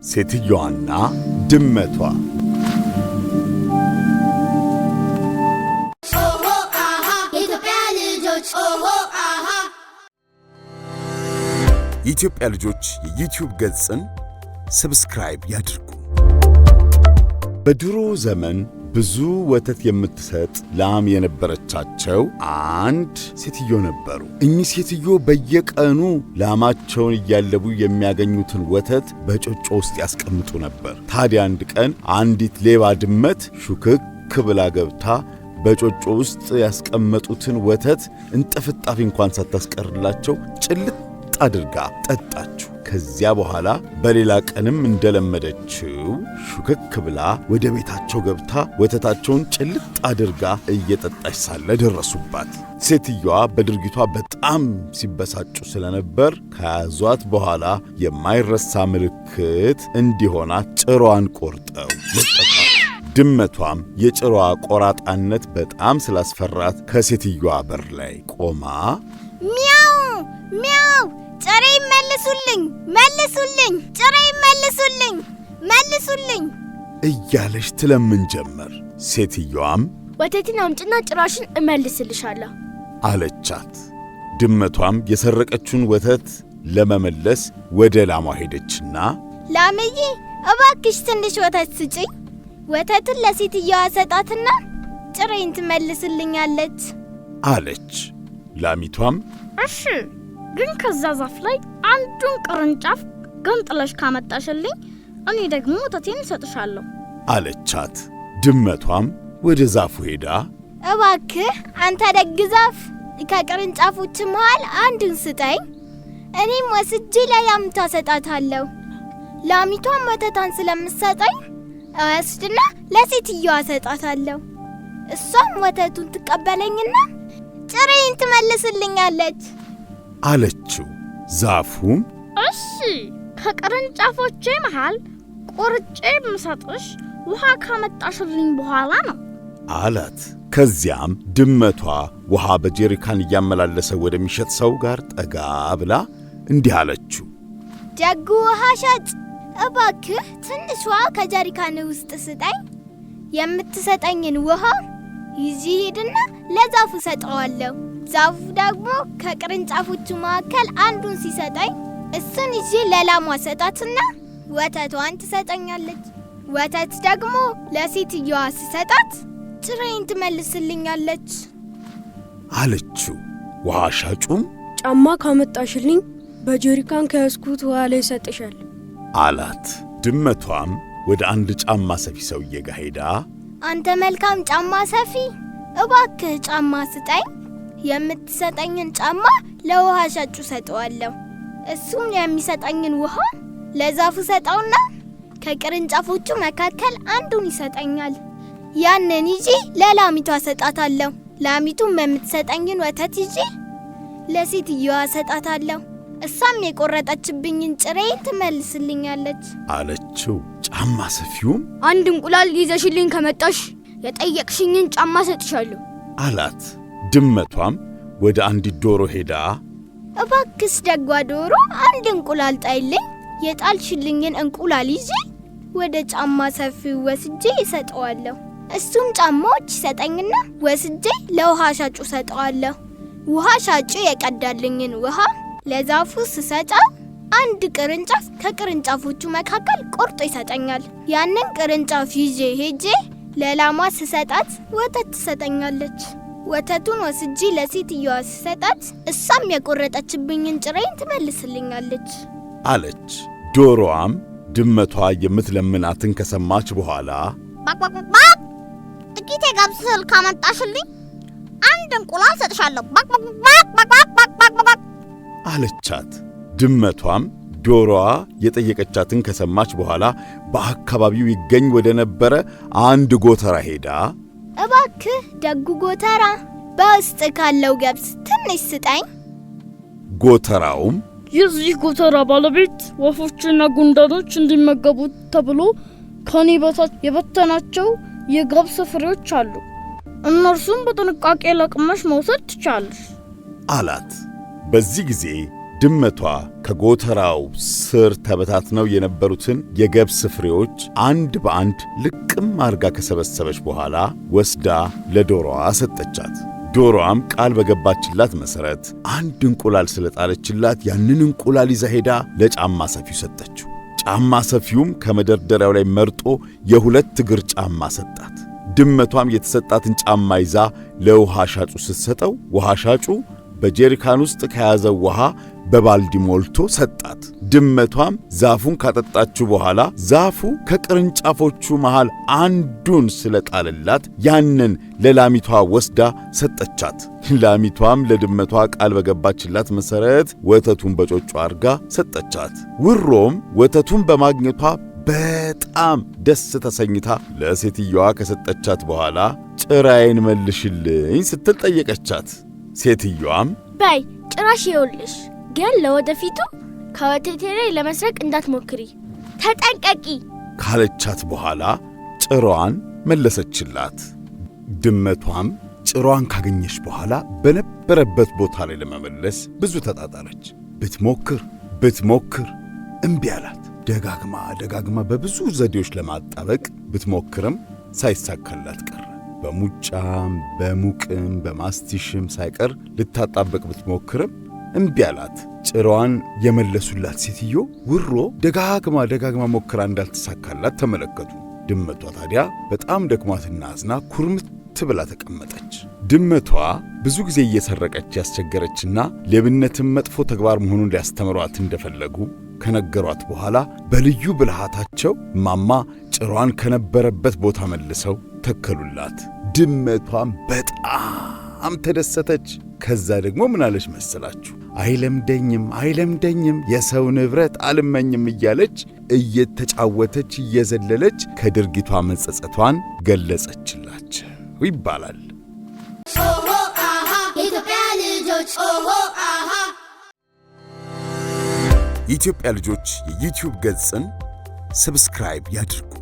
ሴትዮዋና ድመቷ። የኢትዮጵያ ልጆች የዩቲዩብ ገጽን ሰብስክራይብ ያድርጉ። በድሮ ዘመን ብዙ ወተት የምትሰጥ ላም የነበረቻቸው አንድ ሴትዮ ነበሩ። እኚህ ሴትዮ በየቀኑ ላማቸውን እያለቡ የሚያገኙትን ወተት በጮጮ ውስጥ ያስቀምጡ ነበር። ታዲያ አንድ ቀን አንዲት ሌባ ድመት ሹክክ ብላ ገብታ በጮጮ ውስጥ ያስቀመጡትን ወተት እንጥፍጣፊ እንኳን ሳታስቀርላቸው ጭልጥ አድርጋ ጠጣችሁ። ከዚያ በኋላ በሌላ ቀንም እንደለመደችው ሹክክ ብላ ወደ ቤታቸው ገብታ ወተታቸውን ጭልጥ አድርጋ እየጠጣች ሳለ ደረሱባት። ሴትዮዋ በድርጊቷ በጣም ሲበሳጩ ስለነበር ከያዟት በኋላ የማይረሳ ምልክት እንዲሆናት ጭሯን ቆርጠው ለቀቋት። ድመቷም የጭሯ ቆራጣነት በጣም ስላስፈራት ከሴትዮዋ በር ላይ ቆማ ሚያው ሚያው ጭሬ መልሱልኝ መልሱልኝ ጭሬ መልሱልኝ መልሱልኝ እያለች ትለምን ጀመር። ሴትዮዋም ወተትን አምጪና ጭራሽን እመልስልሻለሁ አለቻት። ድመቷም የሰረቀችውን ወተት ለመመለስ ወደ ላሟ ሄደችና ላምዬ እባክሽ ትንሽ ወተት ስጪኝ፣ ወተቱን ለሴትዮዋ ሰጣትና ጭሬን ትመልስልኛለች አለች። ላሚቷም እሺ፣ ግን ከዛ ዛፍ ላይ አንዱን ቅርንጫፍ ገንጥለሽ ካመጣሽልኝ እኔ ደግሞ ወተቴን እሰጥሻለሁ አለቻት። ድመቷም ወደ ዛፉ ሄዳ እባክህ አንተ ደግ ዛፍ ከቅርንጫፎች መሃል አንዱን ስጠኝ፣ እኔም ወስጄ ለላሚቷ ሰጣታለሁ። ላሚቷም ወተቷን ስለምትሰጠኝ እወስድና ለሴትዮዋ ሰጣታለሁ። እሷም ወተቱን ትቀበለኝና ጭሬን ትመልስልኛለች አለችው። ዛፉም እሺ፣ ከቅርንጫፎቼ መሃል ቆርጬ የምሰጥሽ ውሃ ካመጣሽልኝ በኋላ ነው አላት። ከዚያም ድመቷ ውሃ በጀሪካን እያመላለሰ ወደሚሸጥ ሰው ጋር ጠጋ ብላ እንዲህ አለችው። ደጉ ውሃ ሻጭ፣ እባክህ ትንሽ ውሃ ከጀሪካን ውስጥ ስጠኝ። የምትሰጠኝን ውሃ ይዤ ሄድና ለዛፉ ሰጠዋለሁ። ዛፉ ደግሞ ከቅርንጫፎቹ መካከል አንዱን ሲሰጠኝ እሱን ይዤ ለላሟ ሰጣትና ወተቷን ትሰጠኛለች። ወተት ደግሞ ለሴትዮዋ ስሰጣት ጭሬን ትመልስልኛለች አለችው። ውሃ ሻጩም ጫማ ካመጣሽልኝ በጀሪካን ከያዝኩት ውሃ ላይ ሰጥሻል አላት። ድመቷም ወደ አንድ ጫማ ሰፊ ሰውዬ ጋር ሄዳ አንተ መልካም ጫማ ሰፊ፣ እባክህ ጫማ ስጠኝ። የምትሰጠኝን ጫማ ለውሃ ሻጩ ሰጠዋለሁ። እሱም የሚሰጠኝን ውሃ ለዛፉ ሰጠውና ከቅርንጫፎቹ መካከል አንዱን ይሰጠኛል። ያንን ይዤ ለላሚቷ ሰጣታለሁ። ላሚቱም የምትሰጠኝን ወተት ይዤ ለሴትዮዋ ሰጣታለሁ። እሷም የቆረጠችብኝን ጭሬን ትመልስልኛለች አለችው። ጫማ ሰፊውም አንድ እንቁላል ይዘሽልኝ ከመጣሽ የጠየቅሽኝን ጫማ ሰጥሻለሁ አላት። ድመቷም ወደ አንዲት ዶሮ ሄዳ እባክስ ደጓ ዶሮ አንድ እንቁላል ጣይልኝ፣ የጣልሽልኝን እንቁላል ይዤ ወደ ጫማ ሰፊው ወስጄ ይሰጠዋለሁ። እሱም ጫማዎች ይሰጠኝና ወስጄ ለውሃ ሻጩ ሰጠዋለሁ። ውሃ ሻጩ የቀዳልኝን ውሃ ለዛፉ ስሰጠው አንድ ቅርንጫፍ ከቅርንጫፎቹ መካከል ቆርጦ ይሰጠኛል። ያንን ቅርንጫፍ ይዤ ሄጄ ለላሟ ስሰጣት ወተት ትሰጠኛለች። ወተቱን ወስጄ ለሴትዮዋ ስሰጣት እሷም የቆረጠችብኝን ጭሬን ትመልስልኛለች አለች። ዶሮዋም ድመቷ የምትለምናትን ከሰማች በኋላ ባቅባቅባቅ ጥቂት የገብስ እህል ካመጣሽልኝ አንድ እንቁላል ሰጥሻለሁ ባቅባቅባቅ አለቻት። ድመቷም ዶሮዋ የጠየቀቻትን ከሰማች በኋላ በአካባቢው ይገኝ ወደ ነበረ አንድ ጎተራ ሄዳ እባክህ ደጉ ጎተራ በውስጥ ካለው ገብስ ትንሽ ስጠኝ። ጎተራውም የዚህ ጎተራ ባለቤት ወፎችና ጉንዳኖች እንዲመገቡት ተብሎ ከኔ በታች የበተናቸው የገብስ ፍሬዎች አሉ። እነርሱም በጥንቃቄ ለቅመሽ መውሰድ ትቻለሽ አላት። በዚህ ጊዜ ድመቷ ከጎተራው ስር ተበታትነው የነበሩትን የገብስ ፍሬዎች አንድ በአንድ ልቅም አርጋ ከሰበሰበች በኋላ ወስዳ ለዶሮዋ ሰጠቻት። ዶሮዋም ቃል በገባችላት መሰረት አንድ እንቁላል ስለጣለችላት ያንን እንቁላል ይዛ ሄዳ ለጫማ ሰፊው ሰጠችው። ጫማ ሰፊውም ከመደርደሪያው ላይ መርጦ የሁለት እግር ጫማ ሰጣት። ድመቷም የተሰጣትን ጫማ ይዛ ለውሃ ሻጩ ስትሰጠው ውሃ ሻጩ በጀሪካን ውስጥ ከያዘው ውሃ በባልዲ ሞልቶ ሰጣት። ድመቷም ዛፉን ካጠጣችው በኋላ ዛፉ ከቅርንጫፎቹ መሃል አንዱን ስለጣለላት ያንን ለላሚቷ ወስዳ ሰጠቻት። ላሚቷም ለድመቷ ቃል በገባችላት መሰረት ወተቱን በጮጮ አርጋ ሰጠቻት። ውሮም ወተቱን በማግኘቷ በጣም ደስ ተሰኝታ ለሴትየዋ ከሰጠቻት በኋላ ጭራዬን መልሽልኝ ስትል ጠየቀቻት። ሴትየዋም በይ ጭራሽ ይኸውልሽ፣ ግን ለወደፊቱ ከወተቴ ላይ ለመስረቅ እንዳትሞክሪ ተጠንቀቂ ካለቻት በኋላ ጭሯን መለሰችላት። ድመቷም ጭሯን ካገኘች በኋላ በነበረበት ቦታ ላይ ለመመለስ ብዙ ተጣጣረች። ብትሞክር እምቢ አላት። ደጋግማ በብዙ ዘዴዎች ለማጣበቅ ብትሞክርም ሳይሳካላት ቀረ። በሙጫም በሙቅም በማስቲሽም ሳይቀር ልታጣበቅ ብትሞክርም እምቢ አላት። ጭሯን የመለሱላት ሴትዮ ውሮ ደጋግማ ሞክራ እንዳልተሳካላት ተመለከቱ። ድመቷ ታዲያ በጣም ደክሟትና አዝና ኩርምት ብላ ተቀመጠች። ድመቷ ብዙ ጊዜ እየሰረቀች ያስቸገረችና ሌብነትም መጥፎ ተግባር መሆኑን ሊያስተምሯት እንደፈለጉ ከነገሯት በኋላ በልዩ ብልሃታቸው ማማ ጭሯን ከነበረበት ቦታ መልሰው ተከሉላት። ድመቷም በጣም ተደሰተች። ከዛ ደግሞ ምን አለች መሰላችሁ? አይለምደኝም የሰው ንብረት አልመኝም እያለች እየተጫወተች እየዘለለች ከድርጊቷ መጸጸቷን ገለጸችላቸው ይባላል። የኢትዮጵያ ልጆች የኢትዮጵያ ልጆች የዩቲዩብ ገጽን ሰብስክራይብ ያድርጉ።